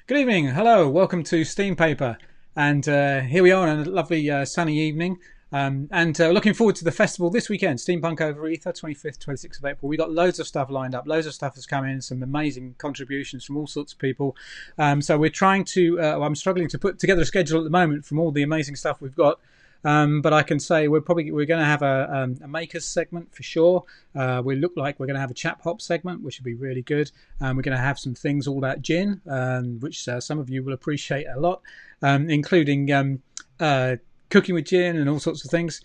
Good evening. Hello. Welcome to SteamPaper. And here we are on a lovely sunny evening. And looking forward to the festival this weekend, Steampunk Over Ether, 25th, 26th of April. We've got loads of stuff lined up. Loads of stuff has come in, some amazing contributions from all sorts of people. So we're trying to, I'm struggling to put together a schedule at the moment from all the amazing stuff we've got. But I can say we're going to have a makers segment for sure. We look like we're going to have a chap hop segment, which will be really good. We're going to have some things all about gin, which some of you will appreciate a lot, including cooking with gin and all sorts of things.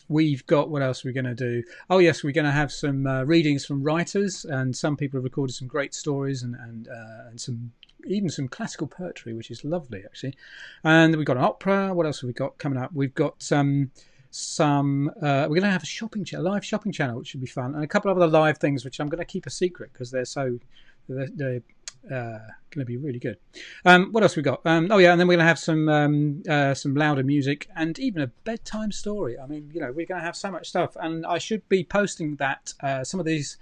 We've got, what else are we going to do? Oh yes, we're going to have some readings from writers, and some people have recorded some great stories and even some classical poetry, which is lovely actually. And we've got an opera. What else have we got coming up? We've got some we're going to have a live shopping channel, which should be fun, and a couple of other live things which I'm going to keep a secret because they're going to be really good. What else we got? Oh yeah, and then we're going to have some louder music and even a bedtime story. I mean, we're going to have so much stuff, and I should be posting that some of this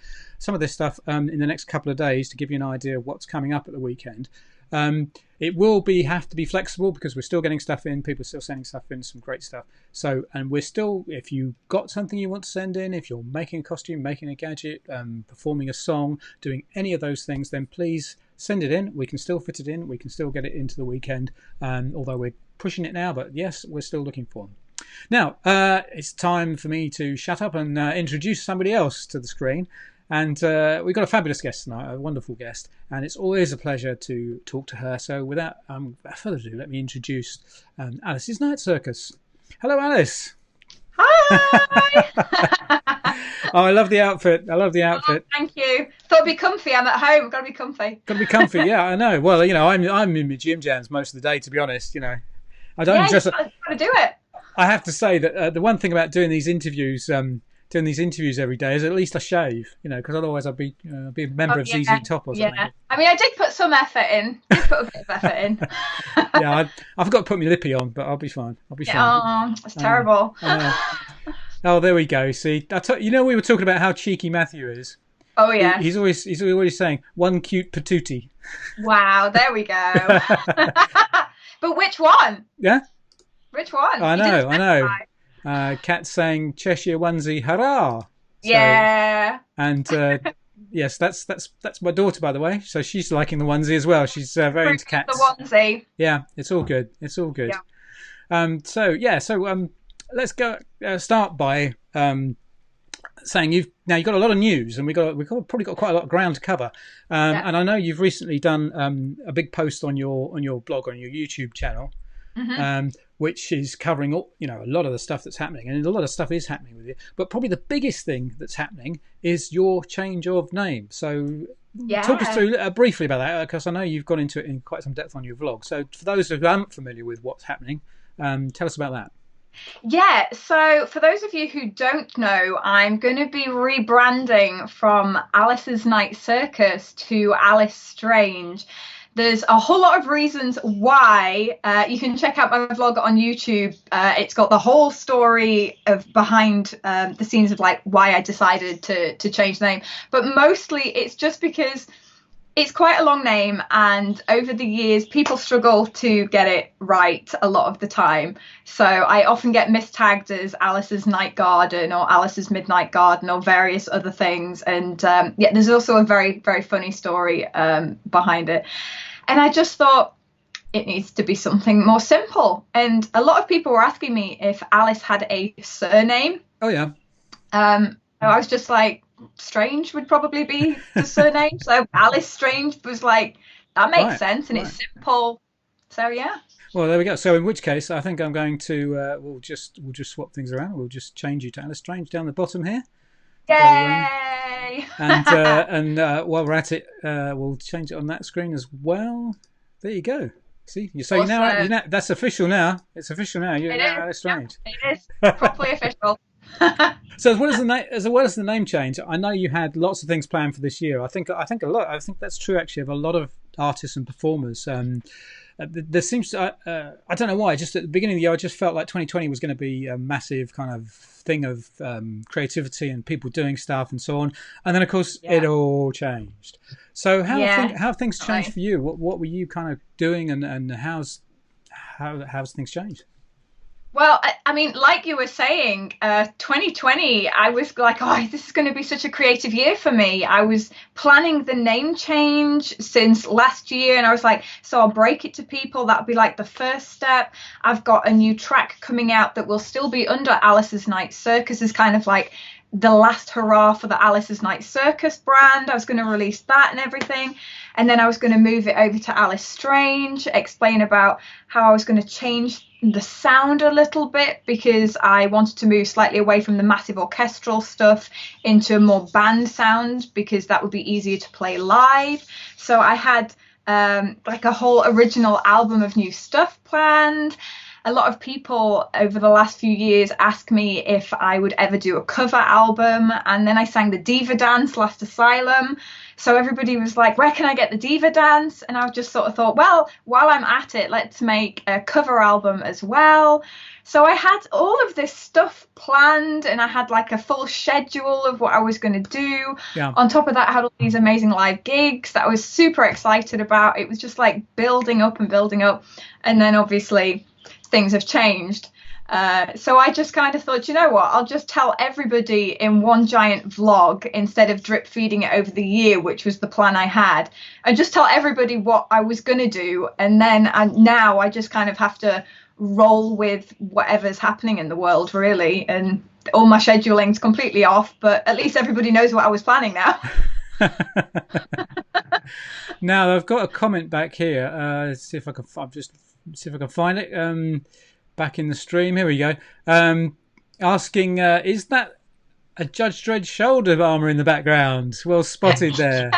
stuff in the next couple of days to give you an idea of what's coming up at the weekend. It will have to be flexible because we're still getting stuff in. People are still sending stuff in, some great stuff. So, and we're still, if you've got something you want to send in, if you're making a costume, making a gadget, performing a song, doing any of those things, then please send it in. We can still fit it in. We can still get it into the weekend, although we're pushing it now. But yes, we're still looking for them. Now, it's time for me to shut up and introduce somebody else to the screen. And we've got a fabulous guest tonight, a wonderful guest, and it's always a pleasure to talk to her. So without further ado, let me introduce Alice's Night Circus. Hello, Alice. Hi. Oh, I love the outfit. Oh, thank you. Thought it'd be comfy. I'm at home. Got to be comfy. Got to be comfy. Yeah, I know. Well, I'm in my gym jams most of the day, to be honest. I don't just. Got to do it. I have to say that the one thing about doing these interviews every day is at least I shave, because otherwise I'd be a member of ZZ Top or something. Yeah, I mean, I did put some effort in. Put a bit of effort in. Yeah, I forgot to put my lippy on, but I'll be fine. Fine. Oh, it's terrible. Oh, there we go. See, we were talking about how cheeky Matthew is. Oh yeah. He's always saying one cute patootie. Wow, there we go. But which one? Yeah. Which one? I know. Kat's saying Cheshire onesie, hurrah! Yeah. And yes, that's my daughter, by the way. So she's liking the onesie as well. She's very into cats. The onesie. Yeah, it's all good. Yeah. So let's go start by saying you've got a lot of news, and we've probably got quite a lot of ground to cover. And I know you've recently done a big post on your blog, on your YouTube channel. Mm-hmm. Which is covering a lot of the stuff that's happening, and a lot of stuff is happening with you. But probably the biggest thing that's happening is your change of name. So talk us through briefly about that, because I know you've gone into it in quite some depth on your vlog. So for those who aren't familiar with what's happening, tell us about that. Yeah, so for those of you who don't know, I'm going to be rebranding from Alice's Night Circus to Alice Strange. There's a whole lot of reasons why. You can check out my vlog on YouTube. It's got the whole story behind the scenes of why I decided to change the name. But mostly it's just because it's quite a long name, and over the years people struggle to get it right a lot of the time. So I often get mistagged as Alice's Night Garden or Alice's Midnight Garden or various other things. And there's also a very, very funny story behind it. And I just thought it needs to be something more simple. And a lot of people were asking me if Alice had a surname. Oh, yeah. I was just like, Strange would probably be the surname. So Alice Strange was like, that makes sense, and it's simple. So, yeah. Well, there we go. So in which case, I think I'm going to, we'll just swap things around. We'll just change you to Alice Strange down the bottom here. Yay! And while we're at it, we'll change it on that screen as well. There you go. See, awesome. Now that's official now. It's official now. You're now Alice Strange. Yeah, it is properly official. So as well as the name change, I know you had lots of things planned for this year. I think that's true actually of a lot of artists and performers. there seems to, I don't know why, just at the beginning of the year, I just felt like 2020 was going to be a massive kind of thing of creativity and people doing stuff and so on. And then, of course, it all changed. So how have things changed for you? What were you kind of doing, and how's things changed? Well, I mean, like you were saying, 2020, I was like, oh, this is going to be such a creative year for me. I was planning the name change since last year, and I was like, so I'll break it to people. That'll be like the first step. I've got a new track coming out that will still be under Alice's Night Circus, is kind of like the last hurrah for the Alice's Night Circus brand. I was going to release that and everything. And then I was going to move it over to Estranged, explain about how I was going to change the sound a little bit, because I wanted to move slightly away from the massive orchestral stuff into a more band sound, because that would be easier to play live. So I had like a whole original album of new stuff planned. A lot of people over the last few years ask me if I would ever do a cover album. And then I sang the Diva Dance last Asylum. So everybody was like, where can I get the Diva Dance? And I just sort of thought, well, while I'm at it, let's make a cover album as well. So I had all of this stuff planned, and I had like a full schedule of what I was going to do. Yeah. On top of that, I had all these amazing live gigs that I was super excited about. It was just like building up and building up. And then obviously things have changed. So I just kind of thought, you know what, I'll just tell everybody in one giant vlog instead of drip feeding it over the year, which was the plan I had, and just tell everybody what I was going to do. And then now I just kind of have to roll with whatever's happening in the world, really. And all my scheduling's completely off, but at least everybody knows what I was planning now. Now I've got a comment back here. Let's see if I can find it. Back in the stream, here we go. Asking, is that a Judge Dredd shoulder armor in the background? Well spotted there.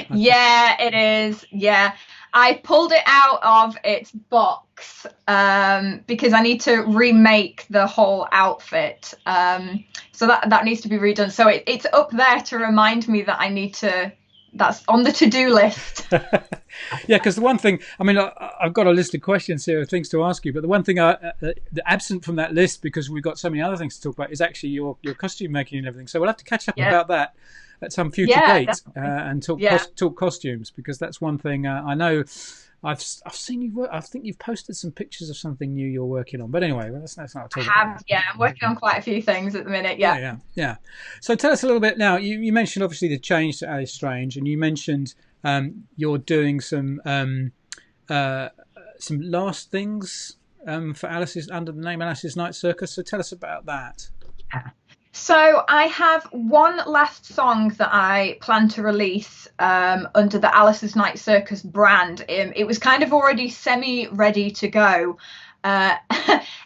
Yeah, it is. Yeah, I pulled it out of its box because I need to remake the whole outfit. So that needs to be redone. So it's up there to remind me that I need to. That's on the to-do list. Yeah, because the one thing, I mean, I've got a list of questions here of things to ask you, but the one thing absent from that list, because we've got so many other things to talk about, is actually your costume making and everything. So we'll have to catch up about that at some future date and talk costumes, because that's one thing I know. I've seen you work. I think you've posted some pictures of something new you're working on. But anyway, that's not talk about that. Yeah, I'm working on quite a few things at the minute. Yeah. So tell us a little bit now. You mentioned obviously the change to Estranged, and you mentioned you're doing some last things for Alice's under the name Alice's Night Circus. So tell us about that. Yeah. So I have one last song that I plan to release under the Alice's Night Circus brand. It was kind of already semi-ready to go. And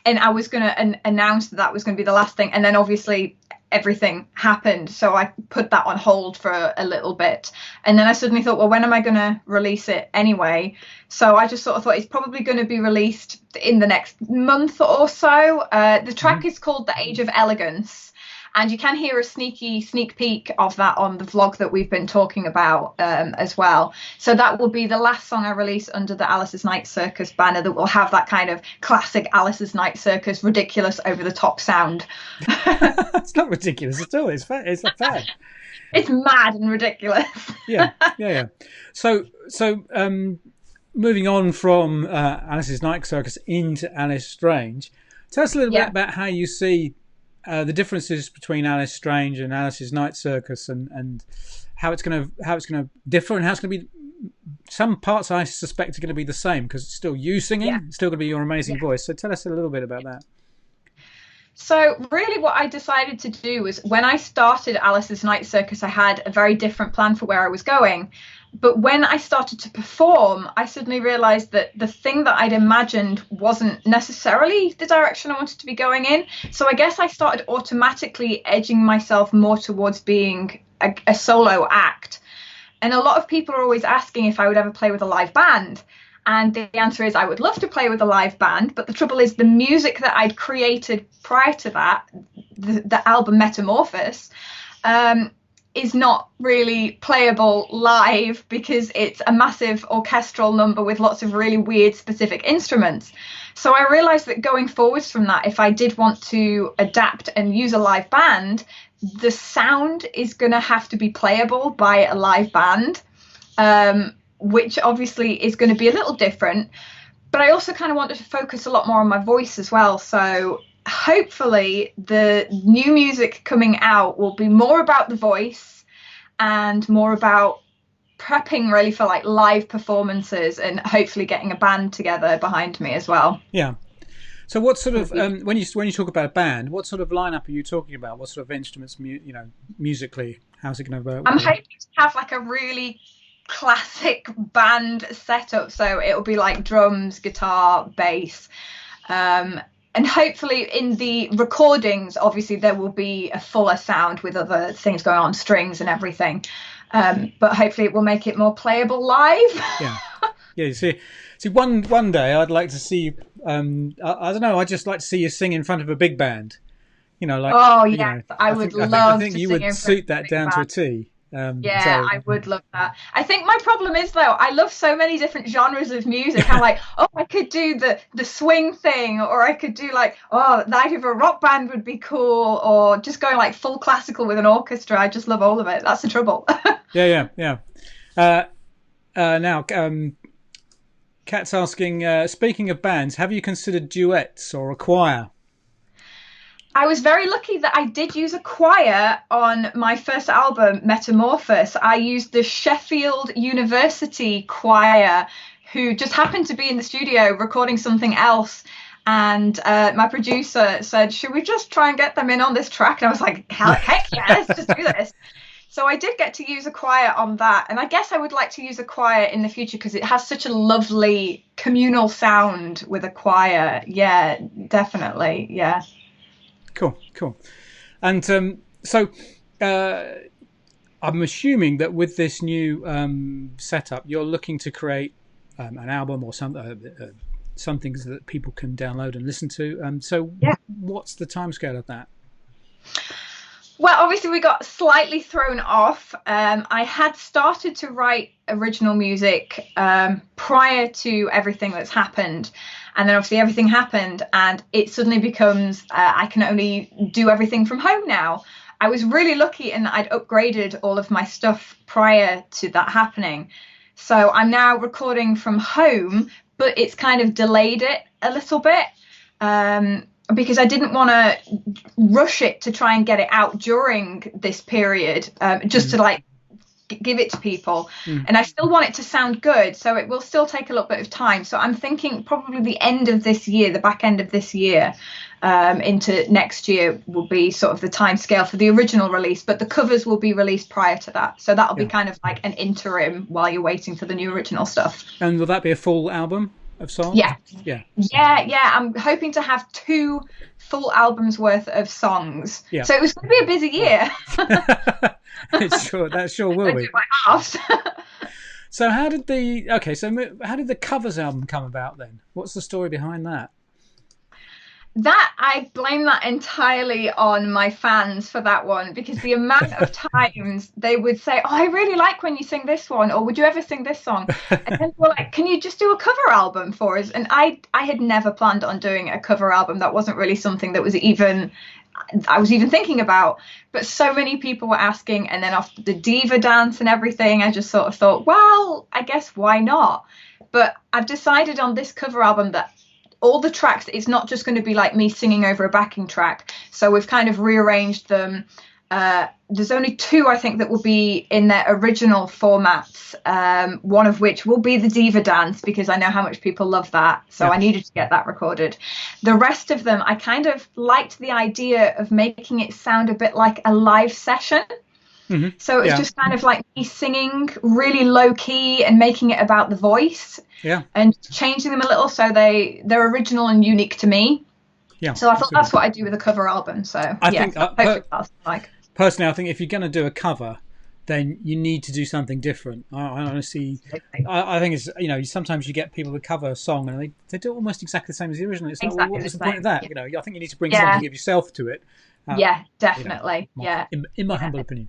I was going to announce that was going to be the last thing. And then obviously everything happened. So I put that on hold for a little bit. And then I suddenly thought, well, when am I going to release it anyway? So I just sort of thought it's probably going to be released in the next month or so. The track is called The Age of Elegance. And you can hear a sneak peek of that on the vlog that we've been talking about as well. So that will be the last song I release under the Alice's Night Circus banner that will have that kind of classic Alice's Night Circus, ridiculous, over-the-top sound. It's not ridiculous at all. It's a fact. It's mad and ridiculous. Yeah. So moving on from Alice's Night Circus into Estranged, tell us a little bit about how you see the differences between Estranged and Alice's Night Circus, and how it's going to differ, and how it's going to be. Some parts I suspect are going to be the same, because it's still you singing, it's still going to be your amazing voice. So tell us a little bit about that. So really what I decided to do was, when I started Alice's Night Circus, I had a very different plan for where I was going. But when I started to perform, I suddenly realized that the thing that I'd imagined wasn't necessarily the direction I wanted to be going in. So I guess I started automatically edging myself more towards being a solo act. And a lot of people are always asking if I would ever play with a live band. And the answer is I would love to play with a live band. But the trouble is, the music that I'd created prior to that, the album Metamorphosis, is not really playable live because it's a massive orchestral number with lots of really weird specific instruments. So I realized that going forwards from that, if I did want to adapt and use a live band, the sound is going to have to be playable by a live band, which obviously is going to be a little different. But I also kind of wanted to focus a lot more on my voice as well. So hopefully the new music coming out will be more about the voice and more about prepping really for like live performances, and hopefully getting a band together behind me as well. Yeah. So what sort of when you talk about a band, what sort of lineup are you talking about? What sort of instruments, musically, how's it going to work? I'm hoping to have like a really classic band setup, so it'll be like drums, guitar, bass, and hopefully in the recordings, obviously there will be a fuller sound with other things going on, strings and everything, but hopefully it will make it more playable live. You see one day I'd like to see you, I don't know, I'd just like to see you sing in front of a big band, I think you would suit that down to a T. I would love that. I think my problem is, though, I love so many different genres of music. I'm like, I could do the swing thing, or I could do like, the idea of a rock band would be cool, or just going like full classical with an orchestra. I just love all of it. That's the trouble. Yeah. Now, Kat's asking, speaking of bands, have you considered duets or a choir? I was very lucky that I did use a choir on my first album, Metamorphosis. I used the Sheffield University choir, who just happened to be in the studio recording something else. And my producer said, should we just try and get them in on this track? And I was like, heck yeah, let's just do this. So I did get to use a choir on that. And I guess I would like to use a choir in the future because it has such a lovely communal sound with a choir. Yeah, definitely. Yeah. Cool. And so I'm assuming that with this new setup, you're looking to create an album or something that people can download and listen to. What's the timescale of that? Well, obviously we got slightly thrown off. I had started to write original music prior to everything that's happened. And then obviously everything happened and it suddenly becomes, I can only do everything from home now. I was really lucky in that I'd upgraded all of my stuff prior to that happening. So I'm now recording from home, but it's kind of delayed it a little bit. Because I didn't want to rush it to try and get it out during this period, just to like give it to people. And I still want it to sound good, so it will still take a little bit of time. So I'm thinking probably the end of this year, the back end of this year, into next year will be sort of the time scale for the original release, but the covers will be released prior to that. So that'll be kind of like an interim while you're waiting for the new original stuff. And will that be a full album of songs? Yeah. I'm hoping to have 2 full albums worth of songs. So it was going to be a busy year. That sure will be. So how did the covers album come about then? What's the story behind that? That I blame that entirely on my fans for that one, because the amount of times they would say, I really like when you sing this one, or would you ever sing this song? And then we're like, can you just do a cover album for us? And I had never planned on doing a cover album. That wasn't really something that I was even thinking about, but so many people were asking. And then after the diva dance and everything, I just sort of thought, well, I guess why not? But I've decided on this cover album that all the tracks, it's not just going to be like me singing over a backing track. So we've kind of rearranged them. There's only 2, I think, that will be in their original formats. One of which will be the diva dance, because I know how much people love that. So I needed to get that recorded. The rest of them, I kind of liked the idea of making it sound a bit like a live session. So it's just kind of like me singing really low key and making it about the voice, and changing them a little so they're original and unique to me. So I thought that's what I do with a cover album. So I think personally, I think if you're going to do a cover, then you need to do something different. I honestly, I think it's sometimes you get people to cover a song and they do it almost exactly the same as the original. It's like, well, what was the point of that? I think you need to bring something of yourself to it. Definitely. In my humble opinion.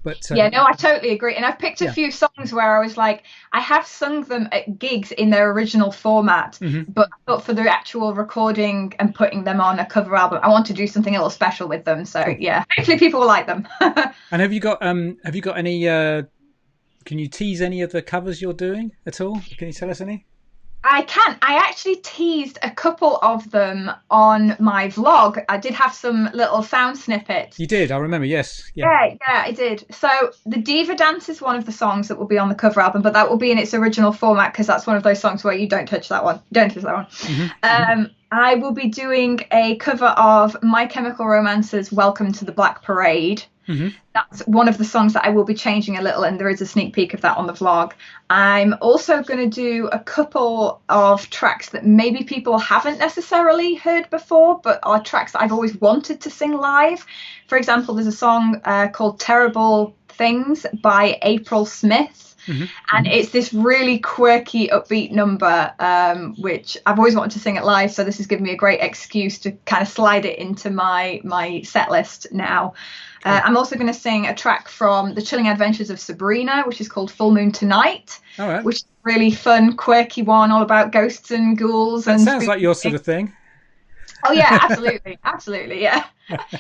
But yeah, no, I totally agree. And I've picked a yeah. few songs where I was like, I have sung them at gigs in their original format, but for the actual recording and putting them on a cover album, I want to do something a little special with them. So Cool. yeah, hopefully people will like them. And have you got any? Can you tease any of the covers you're doing at all? Can you tell us any? I can. I actually teased a couple of them on my vlog. I did have some little sound snippets. You did, I remember, yes. Yeah, I did. So the Diva Dance is one of the songs that will be on the cover album, but that will be in its original format because that's one of those songs where you don't touch that one. Don't touch that one. I will be doing a cover of My Chemical Romance's Welcome to the Black Parade. That's one of the songs that I will be changing a little, and there is a sneak peek of that on the vlog. I'm also going to do a couple of tracks that maybe people haven't necessarily heard before, but are tracks that I've always wanted to sing live. For example, there's a song called Terrible Things by April Smith. And it's this really quirky, upbeat number, which I've always wanted to sing it live. So this has given me a great excuse to kind of slide it into my set list now. I'm also going to sing a track from The Chilling Adventures of Sabrina, which is called Full Moon Tonight, which is a really fun, quirky one, all about ghosts and ghouls. That sounds like your sort of thing. Oh, yeah, absolutely. Absolutely, yeah.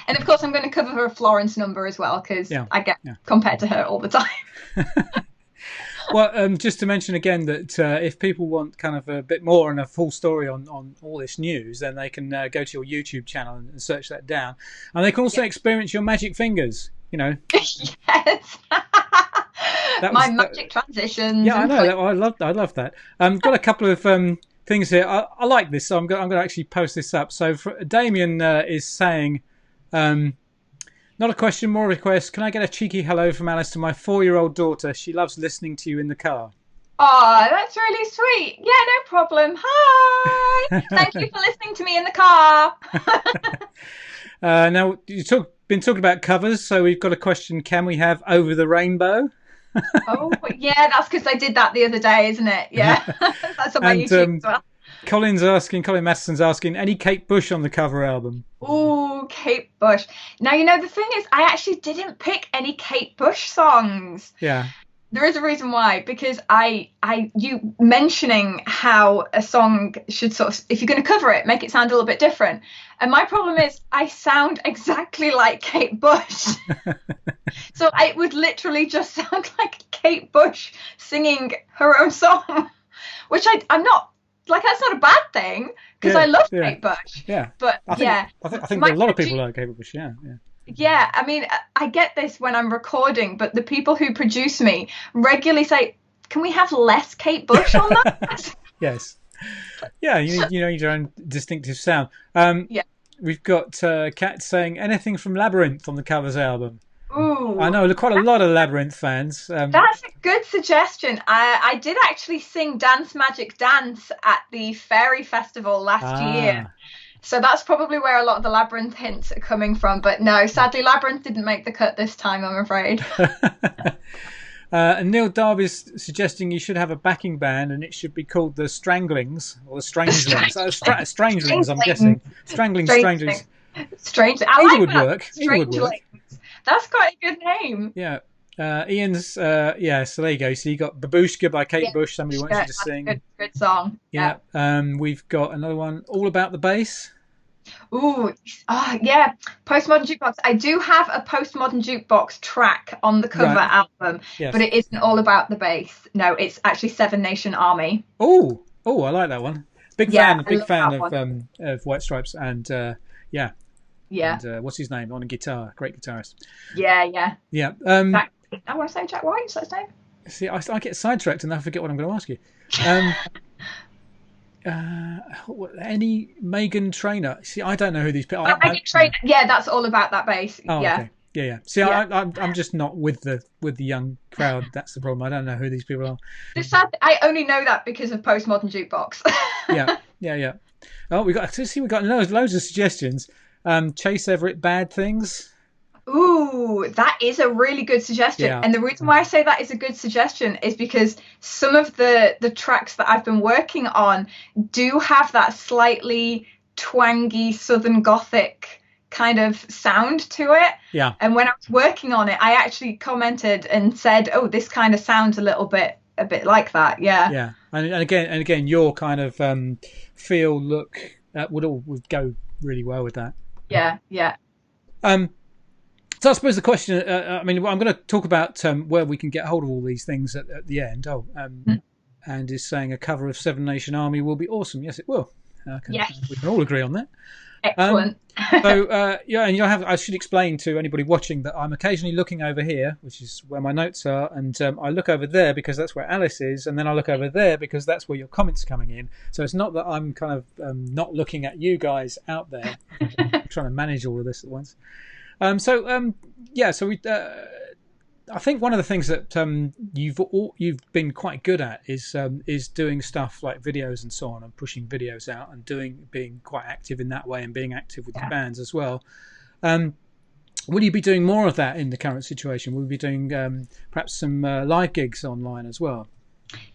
And, of course, I'm going to cover her Florence number as well, because I get compared to her all the time. Well, just to mention again that if people want kind of a bit more and a full story on all this news, then they can go to your YouTube channel and search that down. And they can also experience your magic fingers, you know. Yes. My magic transitions. Yeah, I know. I love that. Got a couple of things here. I like this, so I'm going to actually post this up. So Damien is saying... not a question, more a request. Can I get a cheeky hello from Alice to my 4-year-old daughter? She loves listening to you in the car. Oh, that's really sweet. Yeah, no problem. Hi. Thank you for listening to me in the car. Now, you've been talking about covers, so we've got a question. Can we have Over the Rainbow? Oh, yeah, that's because I did that the other day, isn't it? Yeah, that's on my YouTube as well. Colin Matheson's asking, any Kate Bush on the cover album? Oh, Kate Bush. Now, you know, the thing is, I actually didn't pick any Kate Bush songs. Yeah. There is a reason why, because you mentioning how a song should sort of, if you're going to cover it, make it sound a little bit different. And my problem is I sound exactly like Kate Bush. So it would literally just sound like Kate Bush singing her own song, which I'm not, like, that's not a bad thing, because I love Kate Bush. Yeah. But I think a lot of people like Kate Bush, yeah. Yeah, I mean, I get this when I'm recording, but the people who produce me regularly say, can we have less Kate Bush on that? Yes. Yeah, you need your own distinctive sound. We've got Kat saying, anything from Labyrinth on the covers album? Ooh, I know quite a lot of Labyrinth fans. That's a good suggestion. I did actually sing Dance Magic Dance at the Fairy Festival last year. So that's probably where a lot of the Labyrinth hints are coming from. But no, sadly, Labyrinth didn't make the cut this time, I'm afraid. And Neil Darby's suggesting you should have a backing band and it should be called the Stranglings or the Strangelings. Strangelings, I'm guessing. Strangelings. Strange. Either would work. That's quite a good name. Yeah. Ian's, so there you go. So you got Babushka by Kate Bush. Somebody wants you to sing. Good song. Yeah. We've got another one, All About the Bass. Ooh, yeah. Postmodern Jukebox. I do have a Postmodern Jukebox track on the cover album, but it isn't all about the bass. No, it's actually Seven Nation Army. Oh, I like that one. Big fan of White Stripes and Yeah. And what's his name on a guitar? Great guitarist. Yeah. I want to say Jack White. Is that his name? See, I get sidetracked and I forget what I'm going to ask you. Any Megan Trainor? See, I don't know who these people are. Megan Trainor. Yeah, that's all about that bass. Oh, yeah. Okay. Yeah. See, I'm just not with the young crowd. That's the problem. I don't know who these people are. It's sad. I only know that because of Postmodern Jukebox. Yeah. Oh, we got loads of suggestions. Chase Everett, Bad Things. Ooh, that is a really good suggestion. Yeah. And the reason why I say that is a good suggestion is because some of the tracks that I've been working on do have that slightly twangy Southern Gothic kind of sound to it. Yeah. And when I was working on it, I actually commented and said, "Oh, this kind of sounds a bit like that." Yeah. Yeah. And again, your kind of feel, look would go really well with that. Yeah. Yeah. So I suppose the question, I mean, I'm going to talk about where we can get hold of all these things at the end. And is saying a cover of Seven Nation Army will be awesome. Yes, it will. Yes. We can all agree on that. Excellent. So yeah, and I should explain to anybody watching that I'm occasionally looking over here, which is where my notes are, and I look over there because that's where Alice is, and then I look over there because that's where your comments are coming in. So it's not that I'm kind of not looking at you guys out there. I'm trying to manage all of this at once. So we. I think one of the things that you've been quite good at is doing stuff like videos and so on, and pushing videos out and being quite active in that way, and being active with your bands as well. Will you be doing more of that in the current situation? Will you be doing perhaps some live gigs online as well?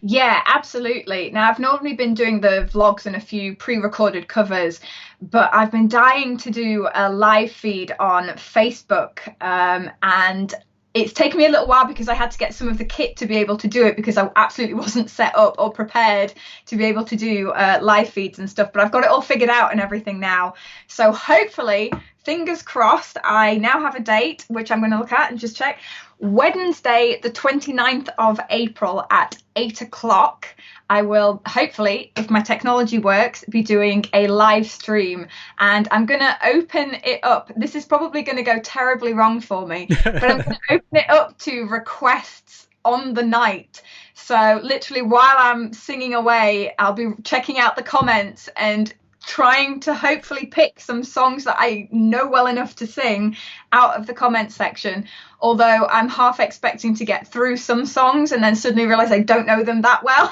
Yeah, absolutely. Now, I've normally been doing the vlogs and a few pre-recorded covers, but I've been dying to do a live feed on Facebook, and it's taken me a little while because I had to get some of the kit to be able to do it, because I absolutely wasn't set up or prepared to be able to do live feeds and stuff. But I've got it all figured out and everything now. So hopefully, fingers crossed, I now have a date, which I'm going to look at and just check. Wednesday, the 29th of April at 8 o'clock. I will hopefully, if my technology works, be doing a live stream, and I'm going to open it up. This is probably going to go terribly wrong for me, but I'm going to open it up to requests on the night. So literally while I'm singing away, I'll be checking out the comments and trying to hopefully pick some songs that I know well enough to sing out of the comments section. Although I'm half expecting to get through some songs and then suddenly realise I don't know them that well.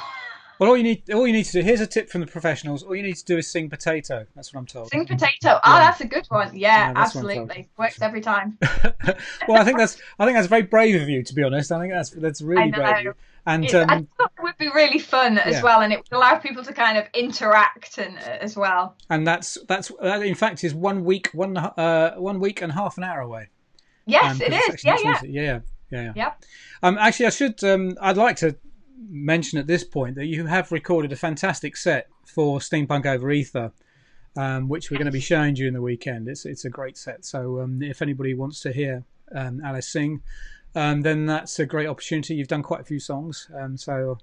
Well, all you need to do, here's a tip from the professionals, all you need to do is sing potato. That's what I'm told. Sing potato. Oh, that's a good one. Yeah, absolutely. Works every time. Well, I think that's very brave of you, to be honest. I think that's really brave of you. And I thought it would be really fun as well, and it would allow people to kind of interact as well. And that in fact is 1 week, 1 week and half an hour away. Yes, it is. Yeah. Yep. Actually, I'd like to mention at this point that you have recorded a fantastic set for Steampunk Over Ether, which we're going to be showing during the weekend. It's a great set. So if anybody wants to hear Alice sing, then that's a great opportunity. You've done quite a few songs, so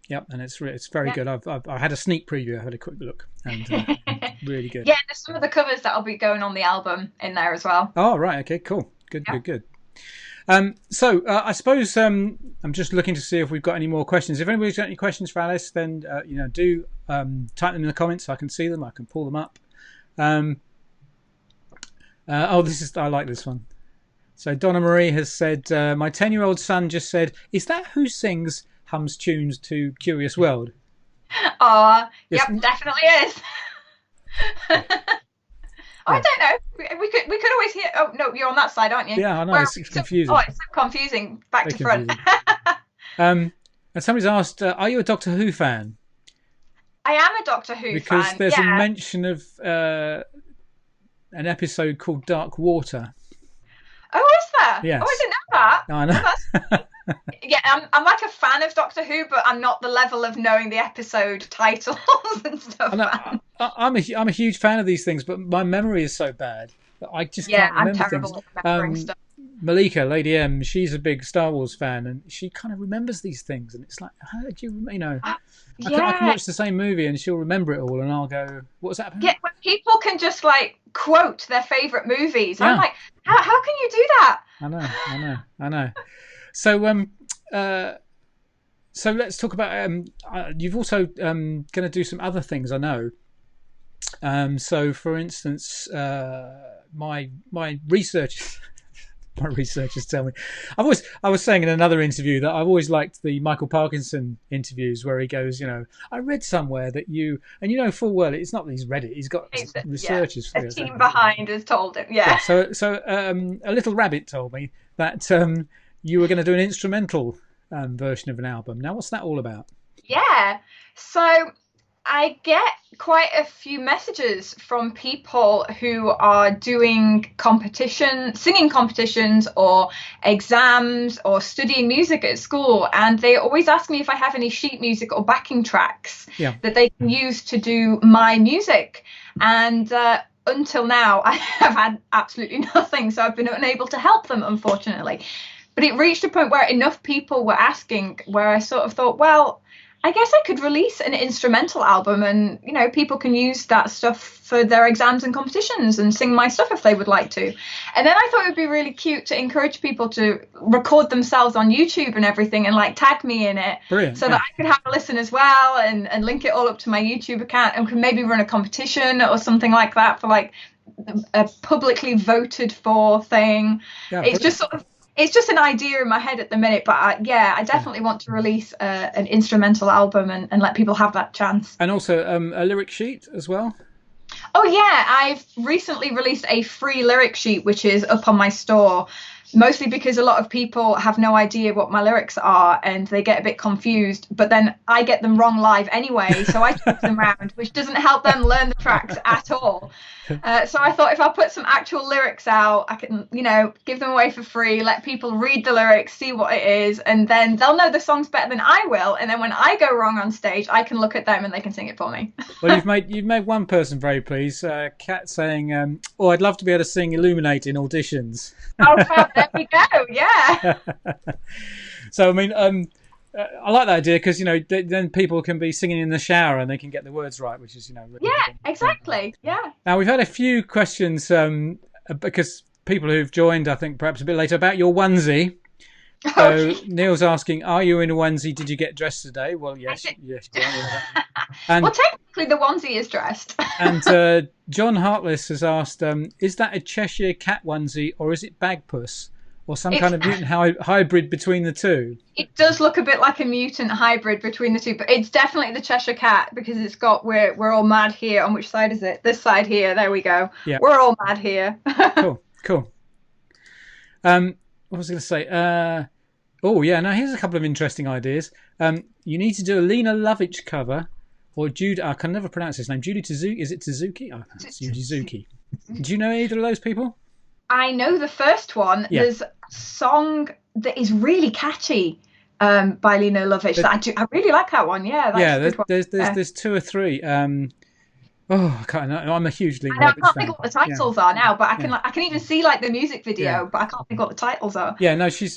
yep, and it's very good. I had a sneak preview. I had a quick look, and really good. Yeah, there's some of the covers that'll be going on the album in there as well. Oh right, okay, cool, good. So I suppose I'm just looking to see if we've got any more questions. If anybody's got any questions for Alice, then do type them in the comments so I can see them. I can pull them up. I like this one. So Donna Marie has said, my 10-year-old son just said, "Is that who sings hums tunes to Curious World?" Yes. Yep, Yes. definitely is. I don't know. We could always hear. Oh no, you're on that side, aren't you? Yeah, I know. It's confusing. It's so confusing. Back to front. And somebody's asked, "Are you a Doctor Who fan?" I am a Doctor Who fan. Because there's a mention of an episode called Dark Water. Oh, is there? Yes. Oh, I didn't know that. I know. Yeah, I'm like a fan of Doctor Who, but I'm not the level of knowing the episode titles and stuff. I'm a huge fan of these things, but my memory is so bad that I just can't remember I'm terrible things. at remembering stuff. Malika, Lady M, she's a big Star Wars fan, and she kind of remembers these things, and it's like, how did you, I can watch the same movie and she'll remember it all, and I'll go, what's that about? Yeah, when people can just like quote their favourite movies, I'm like, how can you do that? I know. So let's talk about. You've also going to do some other things, I know. So, for instance, my researchers tell me. I was saying in another interview that I've always liked the Michael Parkinson interviews where he goes, I read somewhere that you, and full well it's not that he's read it. He's got researchers. A team behind has told him. Yeah. So a little rabbit told me that you were going to do an instrumental version of an album. Now, what's that all about? Yeah. So I get quite a few messages from people who are doing singing competitions or exams or studying music at school, and they always ask me if I have any sheet music or backing tracks Yeah. that they can use to do my music. And until now, I have had absolutely nothing, so I've been unable to help them, unfortunately. But it reached a point where enough people were asking where I sort of thought, well, I guess I could release an instrumental album and, people can use that stuff for their exams and competitions and sing my stuff if they would like to. And then I thought it would be really cute to encourage people to record themselves on YouTube and everything and like tag me in it. Brilliant, so that I could have a listen as well and link it all up to my YouTube account and could maybe run a competition or something like that for like a publicly voted for thing. Yeah, it's just sort of, it's just an idea in my head at the minute, but I definitely want to release an instrumental album and let people have that chance. And also a lyric sheet as well. Oh yeah, I've recently released a free lyric sheet which is up on my store, mostly because a lot of people have no idea what my lyrics are and they get a bit confused, but then I get them wrong live anyway, so I switch them around, which doesn't help them learn the tracks at all. So I thought if I put some actual lyrics out, I can, give them away for free, let people read the lyrics, see what it is, and then they'll know the songs better than I will. And then when I go wrong on stage, I can look at them and they can sing it for me. Well, you've made one person very pleased. Kat saying, "Oh, I'd love to be able to sing Illuminate in auditions." Oh, there we go. Yeah. So I mean, I like that idea because then people can be singing in the shower and they can get the words right, which is really yeah, exactly. Yeah. Now we've had a few questions because people who've joined, I think perhaps a bit later, about your onesie. So Neil's asking, "Are you in a onesie? Did you get dressed today?" Well, yes. And, well, technically the onesie is dressed. And John Heartless has asked, "Is that a Cheshire Cat onesie or is it Bagpuss? Or some kind of mutant hybrid between the two?" It does look a bit like a mutant hybrid between the two, but it's definitely the Cheshire Cat because it's got we're all mad here. On which side is it? This side here. There we go. Yeah. We're all mad here. Cool. What was I going to say? Now here's a couple of interesting ideas. You need to do a Lena Lovitch cover or Judy. I can never pronounce his name. Judy Tsuzuki. Is it Tsuzuki? Oh, it's Tsuzuki. Do you know either of those people? I know the first one. Yeah. There's a song that is really catchy by Lena Lovitch. I really like that one. Yeah. There's two or three. I can't know. I'm a huge Lena Lovitch fan. I can't fan. think what the titles are now, but I can even see like the music video, but I can't think what the titles are. Yeah, no, she's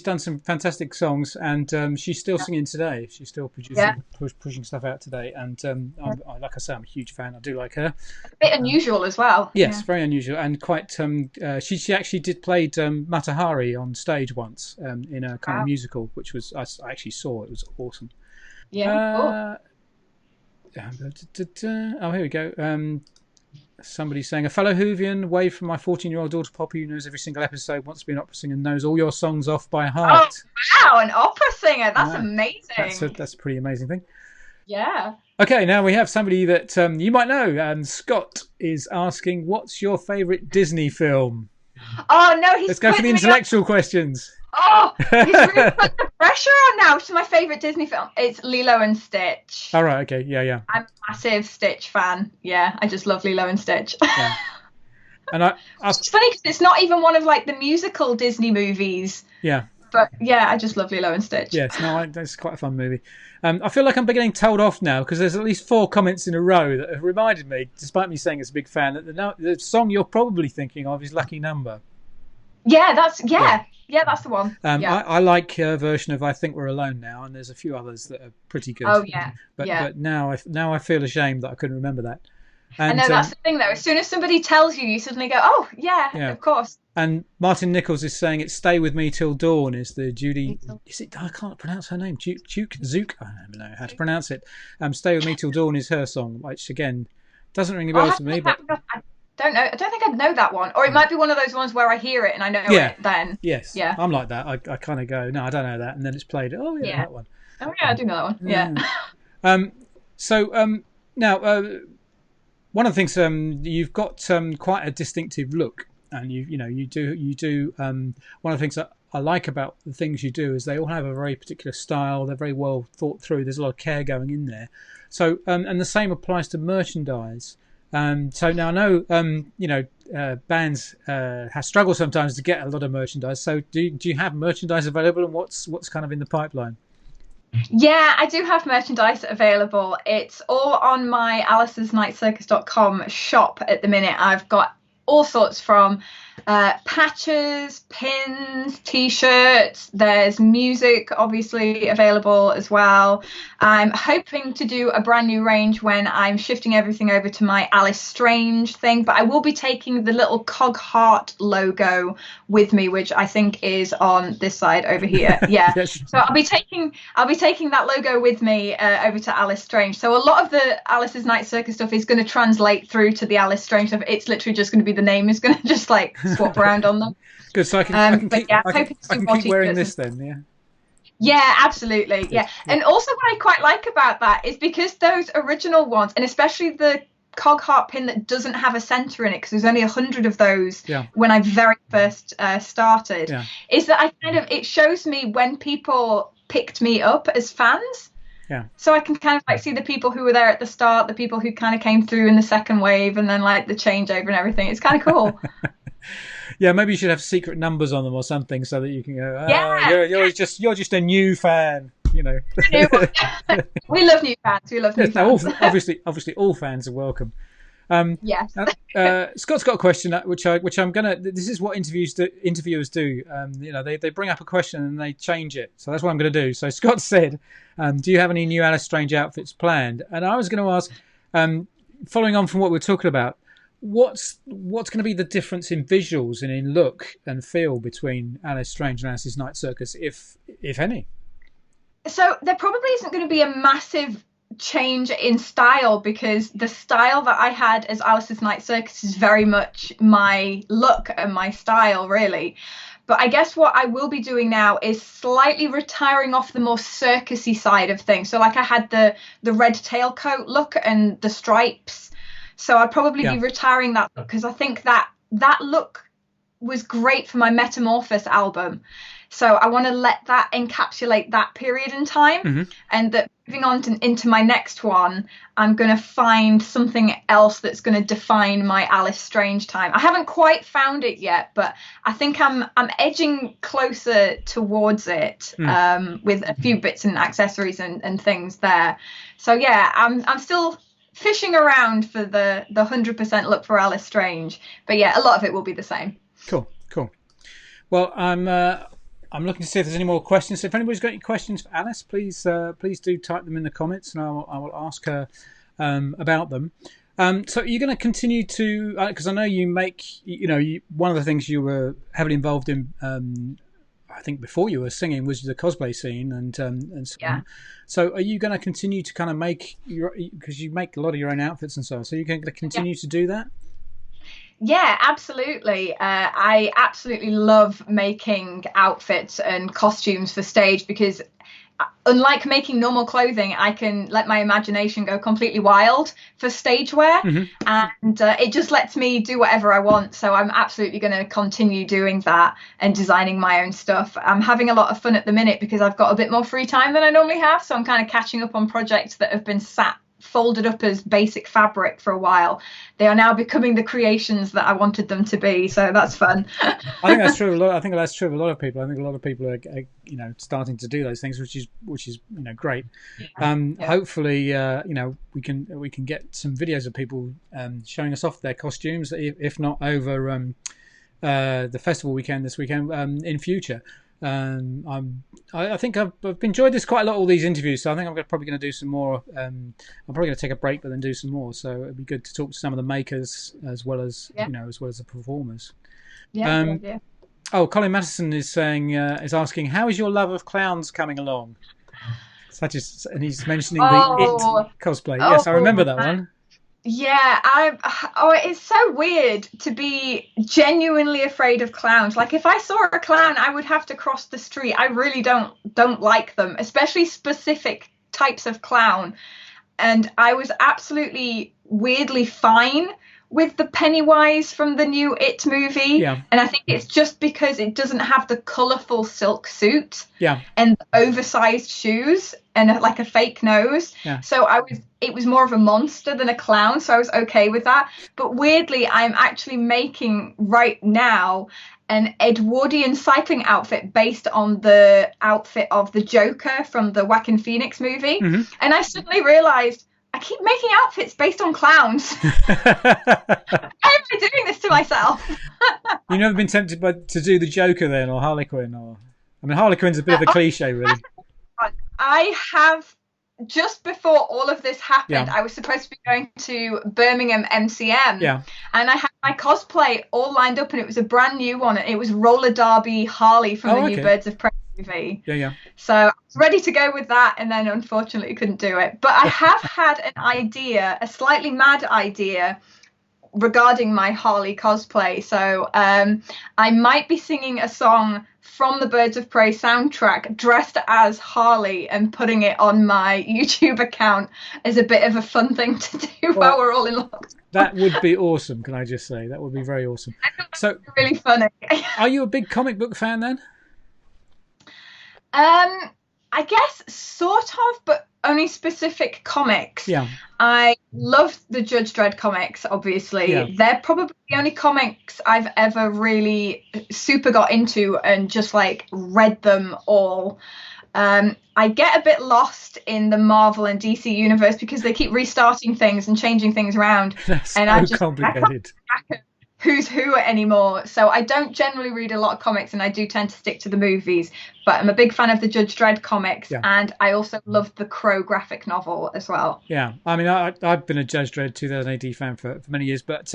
done some fantastic songs, and she's still singing today. She's still producing, pushing stuff out today, and like I say, I'm a huge fan. I do like her. A bit unusual as well. Yes, very unusual, and quite. She actually did play Matahari on stage once in a kind of musical, which was I actually saw. It was awesome. Yeah. Oh, here we go. Somebody's saying, "A fellow Whovian, wave from my 14-year-old daughter Poppy, who knows every single episode, wants to be an opera singer, and knows all your songs off by heart." Oh, wow, an opera singer. That's amazing. That's a pretty amazing thing. Yeah. Okay, now we have somebody that you might know. Scott is asking, "What's your favourite Disney film?" Oh, no, Let's go for the intellectual questions. Oh, he's really put the pressure on now. Which is my favourite Disney film. It's Lilo and Stitch. All right, okay, yeah. I'm a massive Stitch fan. Yeah, I just love Lilo and Stitch. Yeah. And it's funny because it's not even one of like the musical Disney movies. Yeah. But yeah, I just love Lilo and Stitch. Yes, no, that's quite a fun movie. I feel like I'm getting told off now because there's at least 4 comments in a row that have reminded me, despite me saying it's a big fan, that the song you're probably thinking of is Lucky Number. Yeah, that's that's the one. I like her version of I Think We're Alone Now, and there's a few others that are pretty good. Oh yeah, but now I feel ashamed that I couldn't remember that. And that's the thing though. As soon as somebody tells you, you suddenly go, "Oh yeah, of course." And Martin Nichols is saying it's "Stay With Me Till Dawn" is the Judy. Is it? I can't pronounce her name. Zook. I don't know how to pronounce it. "Stay With Me Till Dawn" is her song, which again doesn't ring a bell to me, but. Don't know. I don't think I'd know that one, or it might be one of those ones where I hear it and I know it. Then I'm like that. I kind of go, no, I don't know that, and then it's played. Oh yeah, that one. Oh yeah, I do know that one. Yeah. So now one of the things you've got quite a distinctive look, and you do one of the things that I like about the things you do is they all have a very particular style. They're very well thought through. There's a lot of care going in there. So, and the same applies to merchandise. So now I know, bands have struggled sometimes to get a lot of merchandise. So do you have merchandise available, and what's kind of in the pipeline? Yeah, I do have merchandise available. It's all on my alicesnightcircus.com shop at the minute. I've got all sorts from patches, pins, t-shirts. There's music obviously available as well. I'm hoping to do a brand new range when I'm shifting everything over to my Estranged thing, but I will be taking the little cog heart logo with me, which I think is on this side over here. Yeah. Yes. So I'll be taking that logo with me over to Estranged. So a lot of the Alice's Night Circus stuff is going to translate through to the Estranged stuff. It's literally just going to be the name is going to just like swap around on them. Good. So I can keep wearing this then. Yeah. Yeah, absolutely. Yeah. And also what I quite like about that is because those original ones, and especially the cog heart pin that doesn't have a center in it, because there's only 100 of those when I very first started, is that it shows me when people picked me up as fans. Yeah. So I can kind of like see the people who were there at the start, the people who kind of came through in the second wave, and then like the changeover and everything. It's kind of cool. Yeah, maybe you should have secret numbers on them or something so that you can go, you're just a new fan, you know. We love new fans. We love new fans. Obviously, all fans are welcome. Yes. Scott's got a question which I'm gonna. This is what interviewers do. They bring up a question and they change it. So that's what I'm gonna do. So Scott said, "Do you have any new Alice Strange outfits planned?" And I was going to ask, following on from what we're talking about, what's going to be the difference in visuals and in look and feel between Alice Strange and Alice's Night Circus, if any? So there probably isn't going to be a massive change in style, because the style that I had as Alice's Night Circus is very much my look and my style, really. But I guess what I will be doing now is slightly retiring off the more circusy side of things. So like I had the red tailcoat look and the stripes. So I'd probably be retiring that look, because I think that look was great for my Metamorphosis album. So I want to let that encapsulate that period in time, and that moving on into my next one, I'm going to find something else that's going to define my Alice Strange time. I haven't quite found it yet, but I think I'm edging closer towards it with a few bits and accessories and things there. So yeah, I'm still fishing around for the 100% look for Alice Strange, but yeah, a lot of it will be the same. Cool. Well, I'm looking to see if there's any more questions. If anybody's got any questions for Alice, please do type them in the comments, and I will ask her about them. So you're going to continue to, because I know you make, one of the things you were heavily involved in, I think before you were singing, was the cosplay scene and so on. So are you going to continue to kind of make because you make a lot of your own outfits and so on, so you're going to continue to do that? Yeah, absolutely. I absolutely love making outfits and costumes for stage, because unlike making normal clothing, I can let my imagination go completely wild for stage wear, and it just lets me do whatever I want. So I'm absolutely going to continue doing that and designing my own stuff. I'm having a lot of fun at the minute because I've got a bit more free time than I normally have. So I'm kind of catching up on projects that have been folded up as basic fabric for a while. They are now becoming the creations that I wanted them to be, so that's fun. I think that's true of a lot. I think that's true of a lot of people. I think a lot of people are starting to do those things, which is great. Hopefully we can get some videos of people showing us off their costumes, if not over the festival weekend this weekend, in future. I think I've enjoyed this quite a lot, all these interviews, so I think I'm probably going to do some more. I'm probably going to take a break but then do some more, so it'd be good to talk to some of the makers as well as as well as the performers. Colin Madison is saying is asking, how is your love of clowns coming along? And he's mentioning the It cosplay. Yes, I remember that one. Yeah, it's so weird to be genuinely afraid of clowns. Like if I saw a clown, I would have to cross the street. I really don't like them, especially specific types of clown. And I was absolutely weirdly fine with the Pennywise from the new It movie. Yeah. And I think it's just because it doesn't have the colourful silk suit. Yeah. And oversized shoes and like a fake nose. Yeah. So it was more of a monster than a clown. So I was okay with that. But weirdly, I'm actually making right now an Edwardian cycling outfit based on the outfit of the Joker from the Joaquin Phoenix movie. Mm-hmm. And I suddenly realized I keep making outfits based on clowns. Why am I doing this to myself? You've never been tempted to do the Joker then, or Harley Quinn? I mean, Harley Quinn's a bit of a cliche, really. I have, just before all of this happened, Yeah. I was supposed to be going to Birmingham MCM. Yeah. And I had my cosplay all lined up, and it was a brand new one. It was Roller Derby Harley from the new Birds of Prey movie. Yeah. So I was ready to go with that, and then unfortunately couldn't do it. But I have had an idea, a slightly mad idea, regarding my Harley cosplay. So I might be singing a song from the Birds of Prey soundtrack dressed as Harley and putting it on my YouTube account as a bit of a fun thing to do while we're all in lockdown. That would be awesome, can I just say? That would be very awesome. So, really funny. Are you a big comic book fan then? I guess sort of, but only specific comics. Yeah. I love the Judge Dredd comics, obviously. Yeah. They're probably the only comics I've ever really super got into and just like read them all. I get a bit lost in the Marvel and DC universe because they keep restarting things and changing things around. That's and so complicated. Who's who anymore. So I don't generally read a lot of comics, and I do tend to stick to the movies. But I'm a big fan of the Judge Dredd comics, and I also love the Crow graphic novel as well. Yeah, I mean, I've been a Judge Dredd 2000 AD fan for many years, but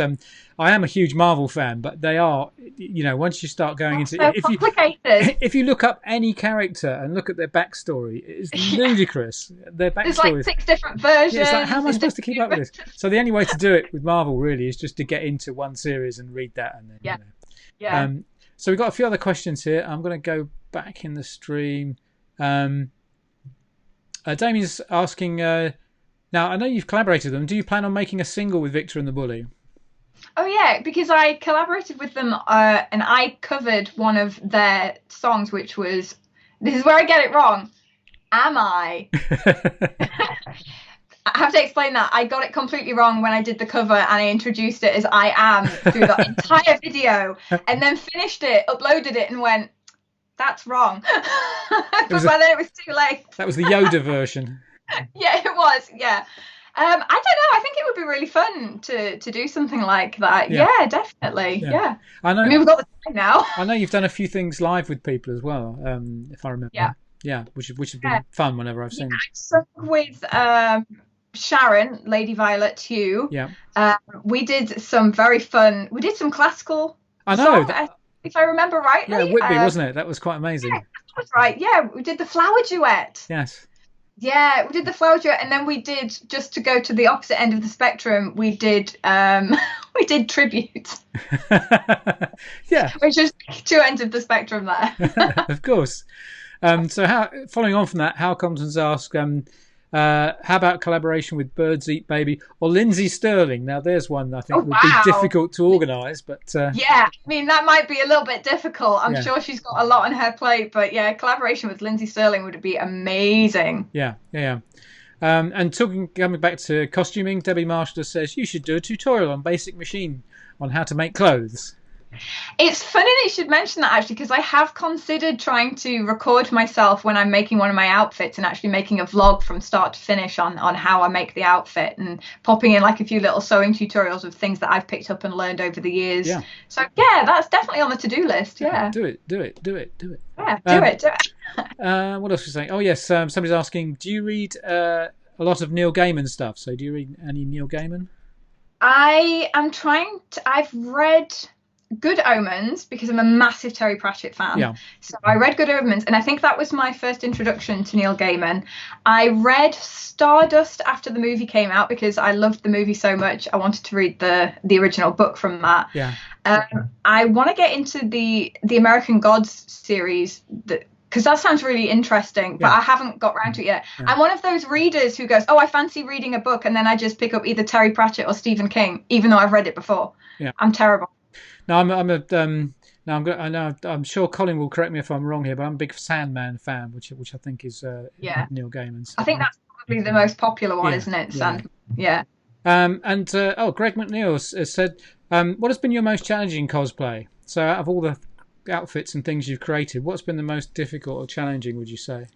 I am a huge Marvel fan. But they are, once you start going into so complicated. If you look up any character and look at their backstory, it is ludicrous. Their backstory. There's like 6 different versions. Yeah, it's like, how am I supposed to keep up with this? So the only way to do it with Marvel really is just to get into one series and read that, and then yeah. So we've got a few other questions here. I'm going to go back in the stream. Damien's asking, now I know you've collaborated with them. Do you plan on making a single with Victor and the Bully? Oh yeah, because I collaborated with them and I covered one of their songs, which was, this is where I get it wrong, Am I? I have to explain that. I got it completely wrong when I did the cover, and I introduced it as I am through the entire video, and then finished it, uploaded it, and went, that's wrong. But then it was too late. That was the Yoda version. Yeah, it was. Yeah. I don't know. I think it would be really fun to do something like that. Yeah, definitely. Yeah. I know. We've got the time now. I know you've done a few things live with people as well, if I remember. Yeah, which have been fun whenever I've seen them. I sung with Sharon, Lady Violet Hugh. Yeah. We did some very fun. We did some classical. I know. Song, if I remember rightly. Yeah, Whitby, wasn't it? That was quite amazing. Yeah, that was right. Yeah, we did the flower duet. Yes. Yeah, we did the flower duet, and then we did, just to go to the opposite end of the spectrum, we did tribute. Yeah. Which is 2 ends of the spectrum there. Of course. So following on from that, Hal Compton's asked, how about collaboration with Birds Eat Baby or Lindsay Sterling? Now, there's one I think would be difficult to organise, but... yeah, I mean, that might be a little bit difficult. I'm sure she's got a lot on her plate, but yeah, collaboration with Lindsay Sterling would be amazing. Yeah. And coming back to costuming, Debbie Marshall says, you should do a tutorial on Basic Machine on how to make clothes. It's funny that you should mention that, actually, because I have considered trying to record myself when I'm making one of my outfits and actually making a vlog from start to finish on how I make the outfit, and popping in like a few little sewing tutorials of things that I've picked up and learned over the years. Yeah. So yeah, that's definitely on the to-do list. Yeah. Do it. Yeah, do it. What else was I saying? Oh yes, somebody's asking, do you read a lot of Neil Gaiman stuff? So do you read any Neil Gaiman? I am trying to. I've read Good Omens because I'm a massive Terry Pratchett fan. Yeah. So I read Good Omens, and I think that was my first introduction to Neil Gaiman. I read Stardust after the movie came out because I loved the movie so much. I wanted to read the original book from that. Yeah. I want to get into the American Gods series, because that sounds really interesting, but I haven't got around to it yet. I'm one of those readers who goes, oh, I fancy reading a book, and then I just pick up either Terry Pratchett or Stephen King, even though I've read it before. I'm terrible. No, I'm sure Colin will correct me if I'm wrong here, but I'm a big Sandman fan, which I think is Neil Gaiman's. I think that's probably the most popular one, isn't it? Sandman. Yeah. Greg McNeil has said, what has been your most challenging cosplay? So out of all the outfits and things you've created, what's been the most difficult or challenging, would you say?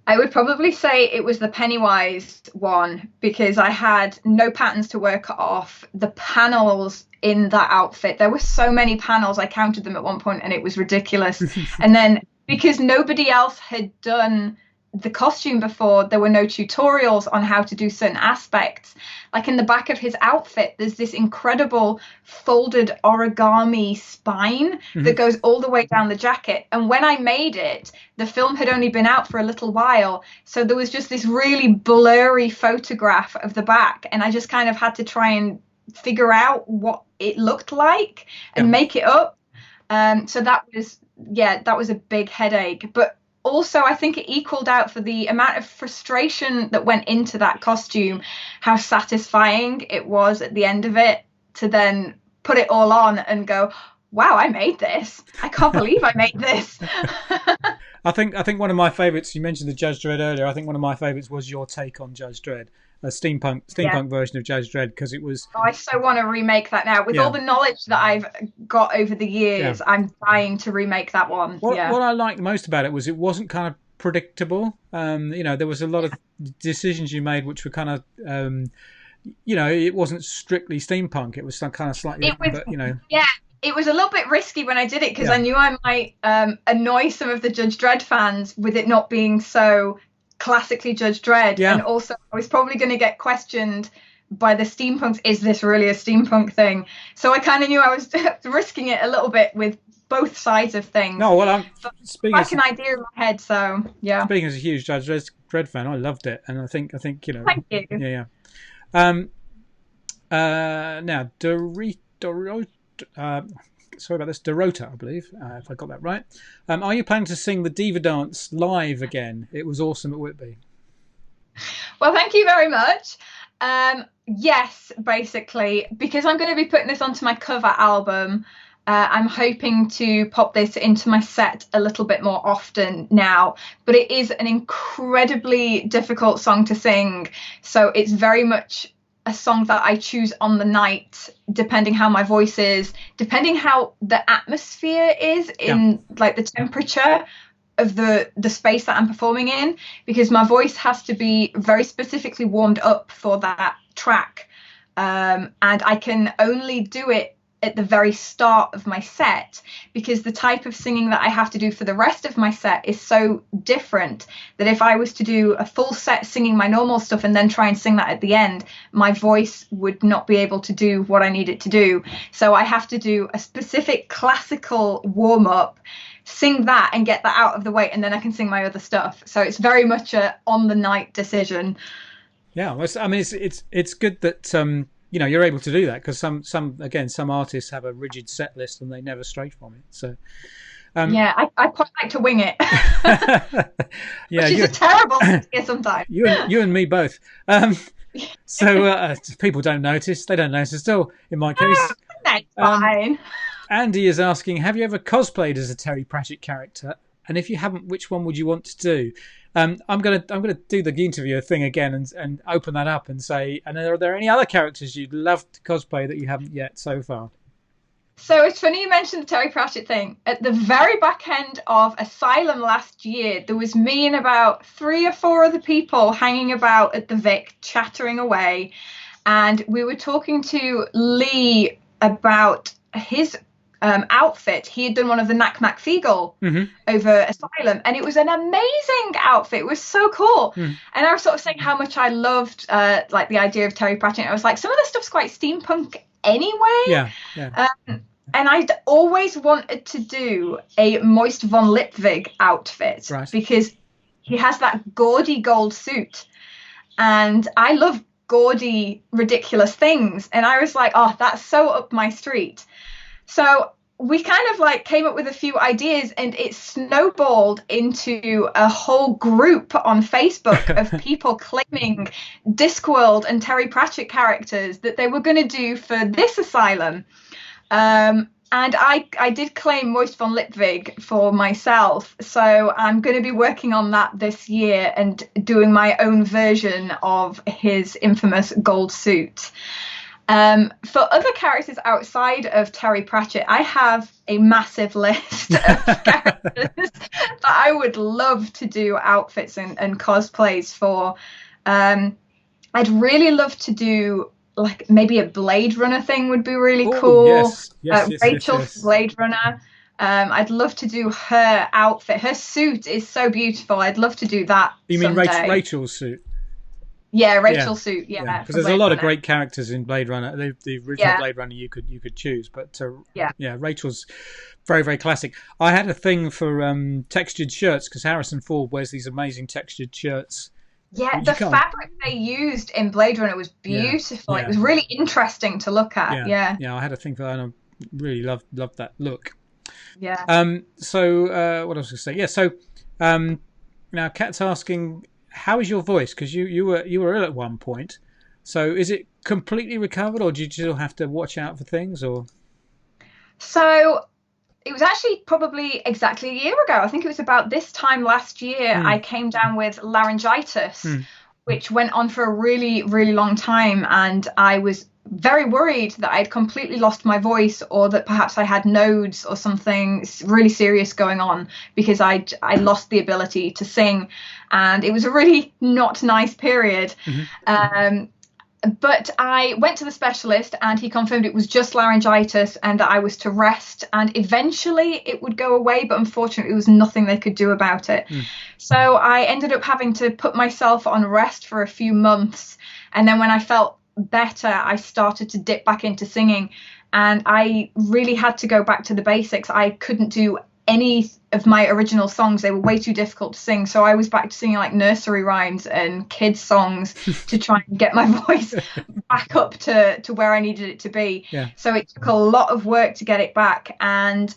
I would probably say it was the Pennywise one, because I had no patterns to work off. The panels in that outfit, there were so many panels, I counted them at one point and it was ridiculous. And then because nobody else had done the costume before, there were no tutorials on how to do certain aspects. Like in the back of his outfit, there's this incredible folded origami spine that goes all the way down the jacket. And when I made it, the film had only been out for a little while. So there was just this really blurry photograph of the back. And I just kind of had to try and figure out what it looked like and make it up. So that was a big headache. But also, I think it equaled out for the amount of frustration that went into that costume, how satisfying it was at the end of it to then put it all on and go, wow, I made this. I can't believe I made this. I think one of my favourites, you mentioned the Judge Dredd earlier, I think one of my favourites was your take on Judge Dredd. A steampunk version of Judge Dredd, because it was... Oh, I so want to remake that now. With all the knowledge that I've got over the years, I'm dying to remake that one. What I liked most about it was it wasn't kind of predictable. There was a lot of decisions you made which were kind of... it wasn't strictly steampunk. It was some kind of slightly... Yeah, it was a little bit risky when I did it, because I knew I might annoy some of the Judge Dredd fans with it not being so... classically Judge Dredd, and also I was probably going to get questioned by the steampunks, is this really a steampunk thing? So I kind of knew I was risking it a little bit with both sides of things. No, well, I'm speaking like an idea in my head, so yeah. Speaking as a huge Judge Dredd fan, I loved it, and I think Thank you. Now sorry about this, Dorota, I believe, if I got that right. Are you planning to sing the Diva Dance live again? It was awesome at Whitby. Well, thank you very much. Yes, basically, because I'm going to be putting this onto my cover album. I'm hoping to pop this into my set a little bit more often now, but it is an incredibly difficult song to sing. So it's very much a song that I choose on the night, depending how my voice is, depending how the atmosphere is in like the temperature of the space that I'm performing in, because my voice has to be very specifically warmed up for that track. And I can only do it at the very start of my set, because the type of singing that I have to do for the rest of my set is so different that if I was to do a full set singing my normal stuff and then try and sing that at the end, my voice would not be able to do what I need it to do. So I have to do a specific classical warm up, sing that and get that out of the way, and then I can sing my other stuff. So it's very much a on the night decision. Yeah, I mean, it's good that you're able to do that, because some artists have a rigid set list and they never stray from it. So I quite like to wing it. Which is a terrible idea sometimes. You and me both. So people don't notice. They don't notice still, in my case. That's fine. Andy is asking, have you ever cosplayed as a Terry Pratchett character? And if you haven't, which one would you want to do? I'm gonna do the interview thing again and open that up and say, and are there any other characters you'd love to cosplay that you haven't yet so far? So it's funny you mentioned the Terry Pratchett thing. At the very back end of Asylum last year, there was me and about 3 or 4 other people hanging about at the Vic, chattering away, and we were talking to Lee about his outfit. He had done one of the Knack Feagle over Asylum, and it was an amazing outfit. It was so cool. And I was sort of saying how much I loved like the idea of Terry Pratchett. I was like, some of the stuff's quite steampunk anyway. And I'd always wanted to do a Moist von Lipwig outfit, because he has that gaudy gold suit, and I love gaudy, ridiculous things. And I was like, oh, that's so up my street. So we kind of like came up with a few ideas, and it snowballed into a whole group on Facebook of people claiming Discworld and Terry Pratchett characters that they were going to do for this asylum. And I did claim Moist von Lipwig for myself, so I'm going to be working on that this year and doing my own version of his infamous gold suit. For other characters outside of Terry Pratchett, I have a massive list of characters that I would love to do outfits and cosplays for. I'd really love to do like maybe a Blade Runner thing would be really cool. Yes, Rachel's Blade Runner. I'd love to do her outfit. Her suit is so beautiful. I'd love to do that. You mean someday. Rachel's suit? Yeah, Rachel's suit. Yeah, because there's a lot of great characters in Blade Runner. The original Blade Runner you could choose, but Rachel's very, very classic. I had a thing for textured shirts because Harrison Ford wears these amazing textured shirts. Yeah, the fabric they used in Blade Runner was beautiful. It was really interesting to look at. Yeah, I had a thing for that, and I really loved that look. Yeah. So what else was I going to say? Yeah. So now Kat's asking, how is your voice? Because you were ill at one point. So is it completely recovered, or do you still have to watch out for things? Or so it was actually probably exactly a year ago. I think it was about this time last year. I came down with laryngitis, which went on for a really, really long time. And I was very worried that I'd completely lost my voice, or that perhaps I had nodes or something really serious going on, because I lost the ability to sing. And it was a really not nice period. But I went to the specialist, and he confirmed it was just laryngitis and that I was to rest, and eventually it would go away, but unfortunately there was nothing they could do about it. So I ended up having to put myself on rest for a few months, and then when I felt better I started to dip back into singing, and I really had to go back to the basics. I couldn't do any of my original songs. They were way too difficult to sing, so I was back to singing like nursery rhymes and kids songs to try and get my voice back up to where I needed it to be. So it took a lot of work to get it back, and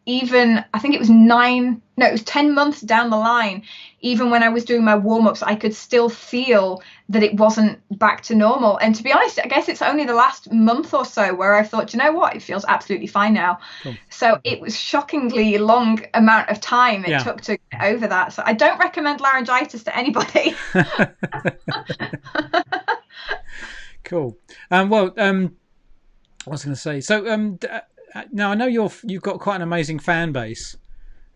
even I think it was 10 months down the line, even when I was doing my warm-ups, I could still feel that it wasn't back to normal. And to be honest, I guess it's only the last month or so where I thought, you know what, it feels absolutely fine now. So it was shockingly long amount of time it took to get over that. So I don't recommend laryngitis to anybody. Cool. What was I going to say? So now I know you've got quite an amazing fan base.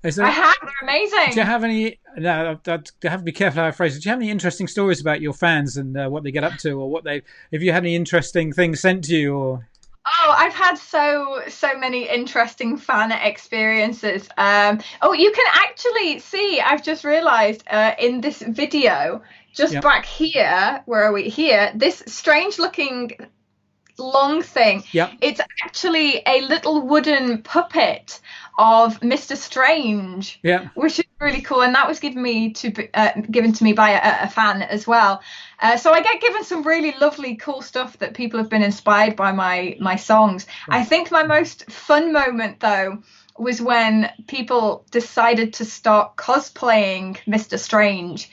I have. They're amazing. Do you have any? No, I have to be careful how I phrase it. Do you have any interesting stories about your fans and what they get up to, or if you had any interesting things sent to you, or? Oh, I've had so many interesting fan experiences. You can actually see. I've just realised in this video, just back here. Where are we? Here. This strange-looking long thing. It's actually a little wooden puppet of Mr. Strange, which is really cool, and that was given to me by a fan as well. So I get given some really lovely, cool stuff that people have been inspired by my songs. I think my most fun moment, though, was when people decided to start cosplaying Mr. Strange.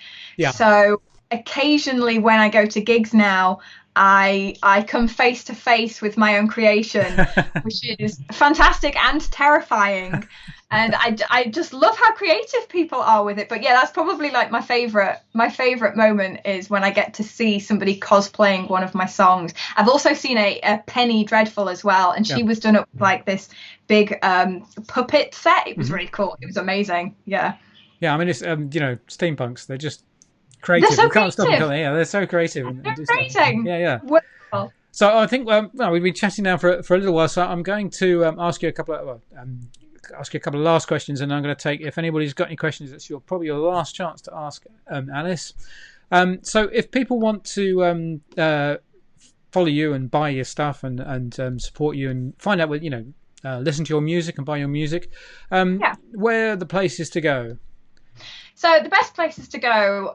So occasionally when I go to gigs now, I come face to face with my own creation, which is fantastic and terrifying. And I just love how creative people are with it. But yeah, that's probably like my favorite moment is when I get to see somebody cosplaying one of my songs. I've also seen a Penny Dreadful as well, and she was done up with like this big puppet set. It was really cool. It was amazing. Yeah, I mean, it's steampunks, they're just creative. They're so you can't stop them, creative. can they? Yeah, they're so creative. They're amazing. Yeah. Well, so I think we've been chatting now for a little while, so I'm going to ask you a couple of last questions, and I'm going to take, if anybody's got any questions, it's probably your last chance to ask Alice. So if people want to follow you and buy your stuff and support you and find out what listen to your music and buy your music, where are the places to go? So the best places to go,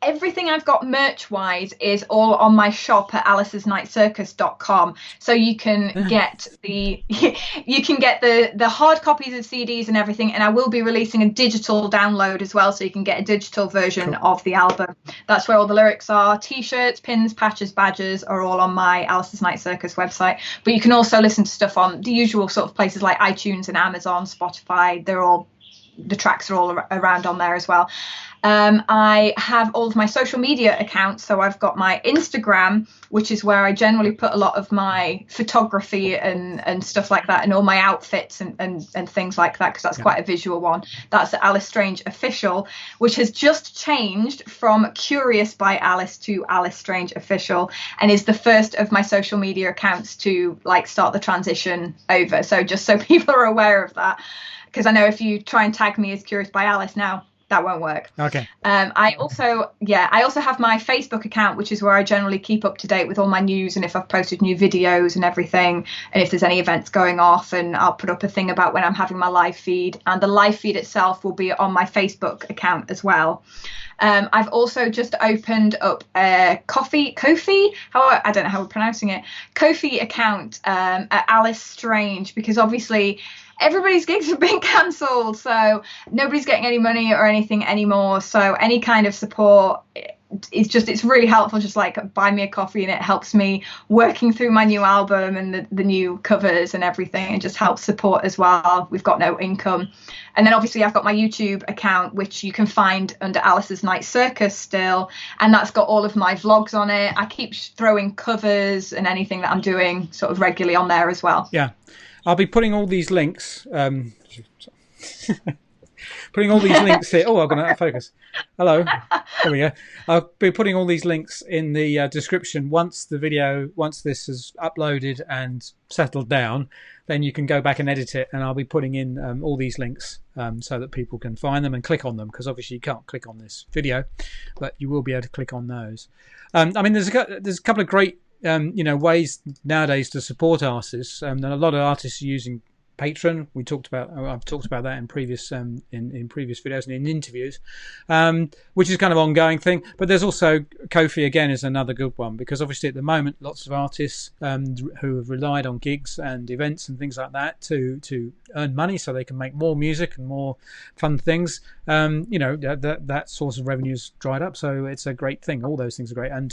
everything I've got merch-wise is all on my shop at alicesnightcircus.com. So you can get the hard copies of CDs and everything, and I will be releasing a digital download as well, so you can get a digital version of the album. That's where all the lyrics are. T-shirts, pins, patches, badges are all on my Alice's Night Circus website. But you can also listen to stuff on the usual sort of places like iTunes and Amazon, Spotify. The tracks are all around on there as well. I have all of my social media accounts. So I've got my Instagram, which is where I generally put a lot of my photography and stuff like that, and all my outfits and things like that, because that's quite a visual one. That's Alice Strange Official, which has just changed from Curious by Alice to Alice Strange Official, and is the first of my social media accounts to like start the transition over. So just so people are aware of that, because I know if you try and tag me as Curious by Alice now, that won't work. Okay. I also have my Facebook account, which is where I generally keep up to date with all my news and if I've posted new videos and everything, and if there's any events going off, and I'll put up a thing about when I'm having my live feed, and the live feed itself will be on my Facebook account as well. I've also just opened up a Ko-fi, I don't know how we're pronouncing it, Ko-fi account at Alice Strange, because obviously everybody's gigs have been cancelled, so nobody's getting any money or anything anymore. So any kind of support, it's really helpful. Just like buy me a coffee, and it helps me working through my new album and the new covers and everything, and just helps support as well. We've got no income. And then obviously I've got my YouTube account, which you can find under Alice's Night Circus still, and that's got all of my vlogs on it. I keep throwing covers and anything that I'm doing sort of regularly on there as well. Yeah. I'll be putting all these links. Putting all these links here. Oh, I'm going to focus. Hello. There we go. I'll be putting all these links in the description once this is uploaded and settled down. Then you can go back and edit it, and I'll be putting in all these links so that people can find them and click on them, because obviously you can't click on this video, but you will be able to click on those. I mean, there's a couple of great ways nowadays to support artists. And a lot of artists are using Patreon. I've talked about that in previous in previous videos and in interviews, which is kind of ongoing thing. But there's also Ko-fi again is another good one, because obviously at the moment lots of artists who have relied on gigs and events and things like that to earn money so they can make more music and more fun things. That source of revenue's dried up, so it's a great thing. All those things are great, and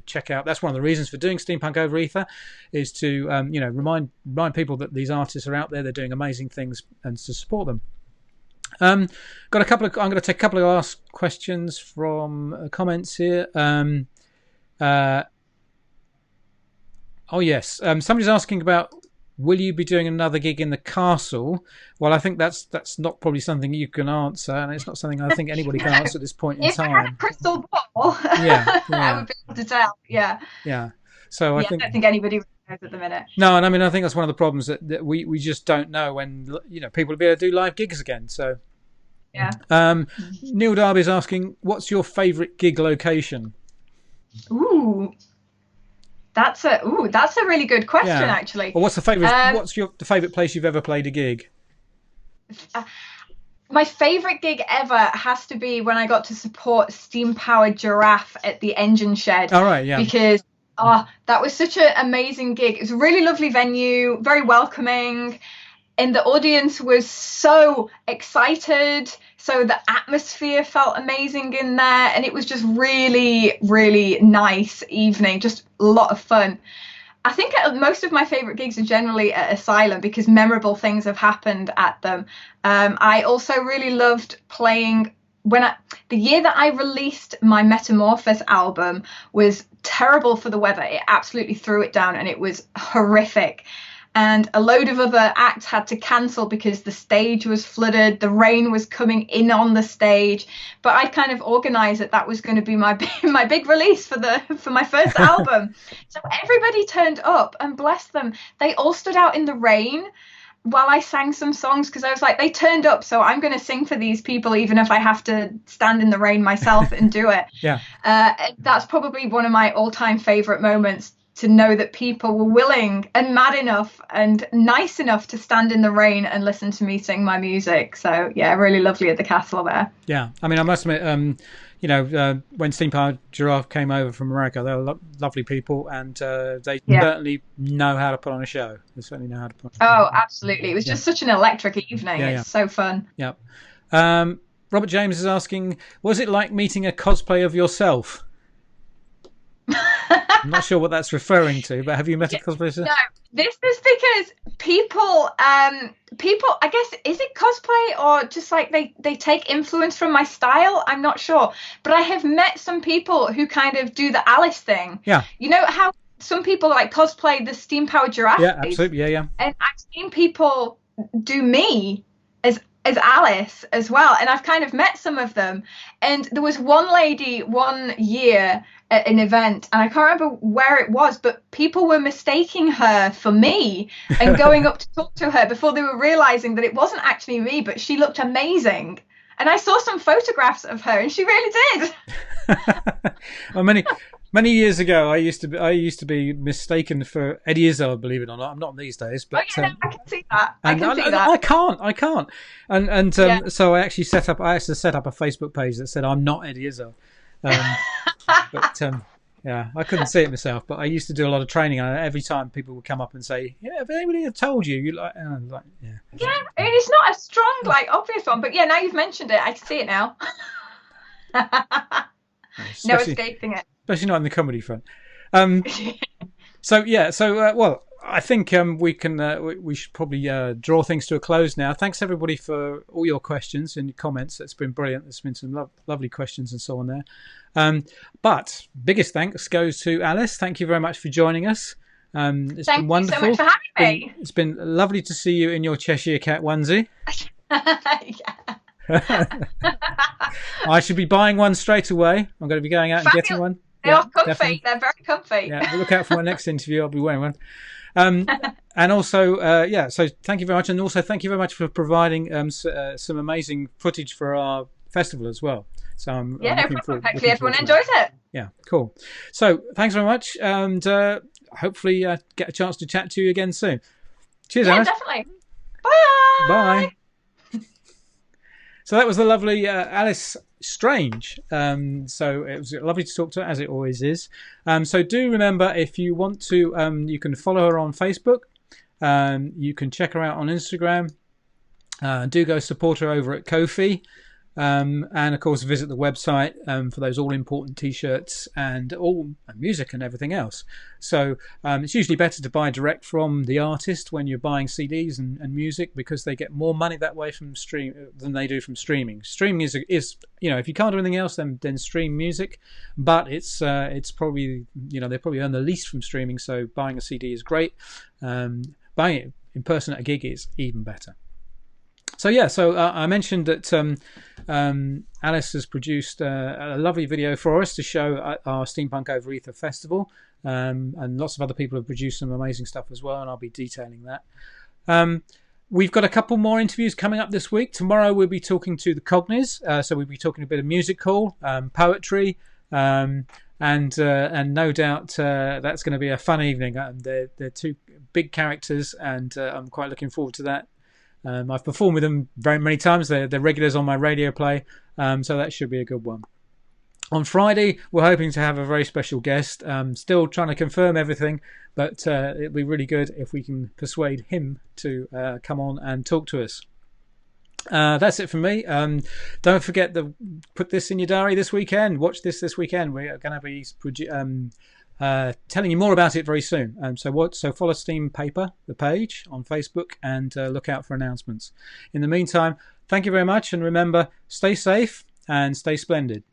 check out. That's one of the reasons for doing Steampunk Over Ether, is to remind people that these artists are out there, they're doing amazing things, and to support them. I'm going to take a couple of asked questions from comments here. Somebody's asking about, will you be doing another gig in the castle? Well, I think that's not probably something you can answer, and it's not something I think anybody can answer at this point in time. If I had a crystal ball, yeah. I would be able to tell. Yeah. So I don't think anybody knows at the minute. No, and I mean, I think that's one of the problems that we just don't know when people will be able to do live gigs again. So yeah. Neil Darby's asking, what's your favourite gig location? Ooh. That's a really good question, actually. Well, what's the favourite? What's the favourite place you've ever played a gig? My favourite gig ever has to be when I got to support Steam Powered Giraffe at the Engine Shed. All right, yeah. Because that was such an amazing gig. It was a really lovely venue, very welcoming, and the audience was so excited. So the atmosphere felt amazing in there, and it was just really, really nice evening, just a lot of fun. I think most of my favourite gigs are generally at Asylum, because memorable things have happened at them. I also really loved playing the year that I released my Metamorphosis album was terrible for the weather. It absolutely threw it down, and it was horrific. And a load of other acts had to cancel because the stage was flooded, the rain was coming in on the stage. But I kind of organised that was going to be my big release for my first album. So everybody turned up, and bless them, they all stood out in the rain while I sang some songs, because I was like, they turned up, so I'm going to sing for these people, even if I have to stand in the rain myself and do it. Yeah. That's probably one of my all-time favourite moments. to know that people were willing and mad enough and nice enough to stand in the rain and listen to me sing my music. So yeah, really lovely at the castle there. Yeah, I mean, I must admit, when Steam Giraffe came over from America, they were lovely people, and they certainly know how to put on a show. They certainly know how to put on a show. Oh, absolutely. It was just such an electric evening. It's so fun. Yeah. Robert James is asking, was it like meeting a cosplay of yourself? I'm not sure what that's referring to, but have you met a cosplay? No, this is because people, I guess, is it cosplay or just like they take influence from my style? I'm not sure. But I have met some people who kind of do the Alice thing. Yeah. You know how some people like cosplay the steam-powered giraffe? Yeah, absolutely. Yeah. And I've seen people do me as Alice as well, and I've kind of met some of them. And there was one lady one year at an event, and I can't remember where it was, but people were mistaking her for me and going up to talk to her before they were realizing that it wasn't actually me, but she looked amazing. And I saw some photographs of her, and she really did. Well, many years ago, I used to be mistaken for Eddie Izzard, believe it or not. I'm not these days, but I can see that. I can't. And so I actually set up a Facebook page that said I'm not Eddie Izzard. But I couldn't see it myself. But I used to do a lot of training, and every time people would come up and say, "Yeah, if anybody had told you, you like," and I was like, "Yeah." Yeah, I mean, it's not a strong, obvious one, but yeah, now you've mentioned it, I can see it now. No escaping it. Especially not in the comedy front. Well, I think we should probably draw things to a close now. Thanks everybody for all your questions and your comments. It's been brilliant. There's been some lovely questions and so on there. But biggest thanks goes to Alice. Thank you very much for joining us. It's been wonderful. Thank you so much for having me. It's been lovely to see you in your Cheshire Cat onesie. I should be buying one straight away. I'm going to be going out and getting one. They are comfy. Definitely. They're very comfy. Yeah, look out for my next interview. I'll be wearing one. And also, so thank you very much. And also, thank you very much for providing some amazing footage for our festival as well. So I'm looking forward. Hopefully everyone enjoys it. Yeah, cool. So thanks very much. And hopefully get a chance to chat to you again soon. Cheers, Alice. Definitely. Bye. Bye. So that was the lovely Alice Strange. So it was lovely to talk to her, as it always is. So do remember, if you want to, you can follow her on Facebook. You can check her out on Instagram. Do go support her over at Ko-fi. And of course visit the website for those all important t-shirts and all music and everything else. So it's usually better to buy direct from the artist when you're buying CDs and music, because they get more money that way from than they do from streaming. Streaming is if you can't do anything else, then stream music, but it's probably they probably earn the least from streaming. So buying a CD is great. Buying it in person at a gig is even better. So I mentioned that Alice has produced a lovely video for us to show at our Steampunk Over Ether festival, and lots of other people have produced some amazing stuff as well, and I'll be detailing that. We've got a couple more interviews coming up this week. Tomorrow we'll be talking to the Cogniz, so we'll be talking a bit of music hall, poetry, and no doubt that's going to be a fun evening. They're two big characters, and I'm quite looking forward to that. I've performed with them very many times. They're regulars on my radio play, so that should be a good one. On Friday, we're hoping to have a very special guest. Still trying to confirm everything, but it'll be really good if we can persuade him to come on and talk to us. That's it from me. Don't forget to put this in your diary this weekend. Watch this weekend. We're going to be telling you more about it very soon. So follow SteamPaper, the page on Facebook, and look out for announcements. In the meantime, thank you very much, and remember, stay safe and stay splendid.